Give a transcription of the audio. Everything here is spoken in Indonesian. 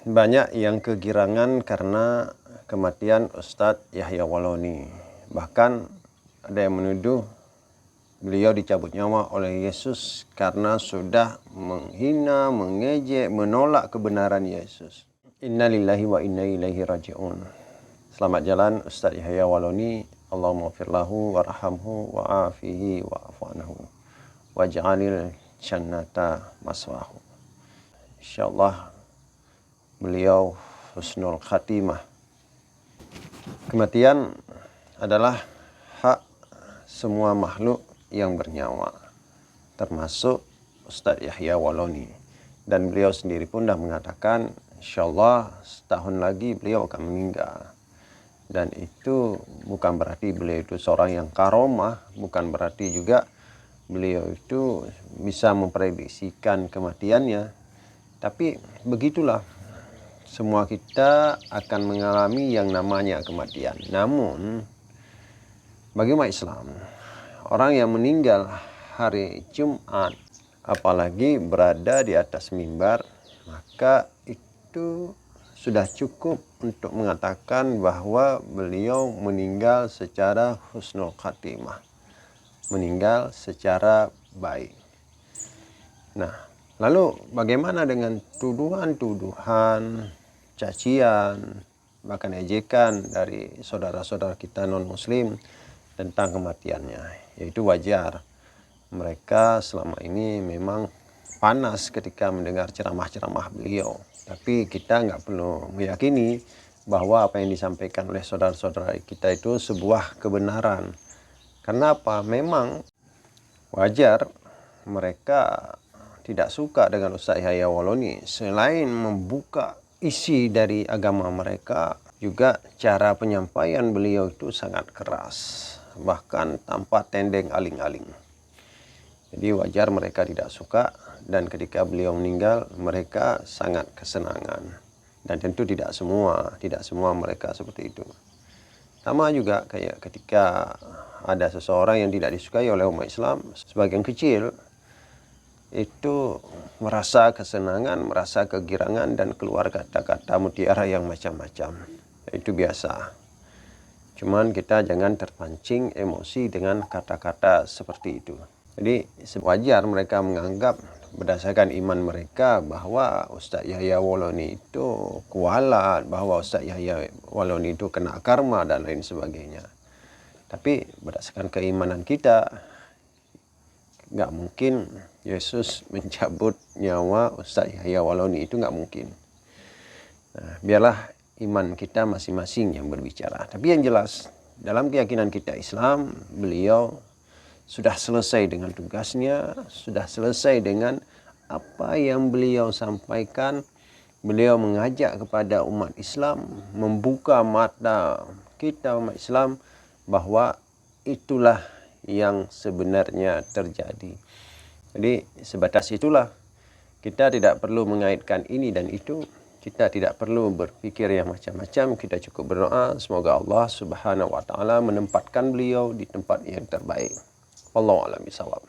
Banyak yang kegirangan karena kematian Ustadz Yahya Wallauni. Bahkan ada yang menuduh beliau dicabut nyawa oleh Yesus karena sudah menghina, mengejek, menolak kebenaran Yesus. Innalillahi wa inna ilaihi raji'un. Selamat jalan Ustadz Yahya Wallauni. Allahumma firlahu warhamhu wa'afihi wa'afu anhu waj'alil jannata maswahu. Insyaallah beliau husnul khatimah. Kematian adalah hak semua makhluk yang bernyawa, termasuk Ustadz Yahya Wallauni. Dan beliau sendiri pun dah mengatakan, insyaallah setahun lagi beliau akan meninggal. Dan itu bukan berarti beliau itu seorang yang karomah, bukan berarti juga beliau itu bisa memprediksikan kematiannya. Tapi begitulah, semua kita akan mengalami yang namanya kematian. Namun bagi umat Islam, orang yang meninggal hari Jumat, apalagi berada di atas mimbar, maka itu sudah cukup untuk mengatakan bahwa beliau meninggal secara husnul khatimah, meninggal secara baik. Nah, lalu bagaimana dengan tuduhan-tuduhan, cacian, bahkan ejekan dari saudara-saudara kita non-muslim tentang kematiannya? Yaitu wajar. Mereka selama ini memang panas ketika mendengar ceramah-ceramah beliau. Tapi kita nggak perlu meyakini bahwa apa yang disampaikan oleh saudara-saudara kita itu sebuah kebenaran. Karena apa? Memang wajar mereka tidak suka dengan Ustadz Yahya Wallauni. Selain membuka isi dari agama mereka, juga cara penyampaian beliau itu sangat keras, bahkan tanpa tendeng aling-aling. Jadi wajar mereka tidak suka, dan ketika beliau meninggal mereka sangat kesenangan. Dan tentu tidak semua mereka seperti itu. Sama juga kayak ketika ada seseorang yang tidak disukai oleh umat Islam, sebagian kecil itu merasa kesenangan, merasa kegirangan, dan keluar kata-kata mutiara yang macam-macam. Itu biasa. Cuman kita jangan terpancing emosi dengan kata-kata seperti itu. Jadi wajar mereka menganggap berdasarkan iman mereka bahwa Ustadz Yahya Wallauni itu kualat, bahwa Ustadz Yahya Wallauni itu kena karma dan lain sebagainya. Tapi berdasarkan keimanan kita, nggak mungkin Yesus mencabut nyawa Ustadz Yahya Wallauni, itu nggak mungkin. Nah, biarlah iman kita masing-masing yang berbicara. Tapi yang jelas, dalam keyakinan kita Islam, beliau sudah selesai dengan tugasnya, sudah selesai dengan apa yang beliau sampaikan. Beliau mengajak kepada umat Islam, membuka mata kita umat Islam bahwa itulah yang sebenarnya terjadi. Jadi sebatas itulah, kita tidak perlu mengaitkan ini dan itu, kita tidak perlu berpikir yang macam-macam. Kita cukup berdoa semoga Allah Subhanahu wa taala menempatkan beliau di tempat yang terbaik. Wallahu a'lam bishawab.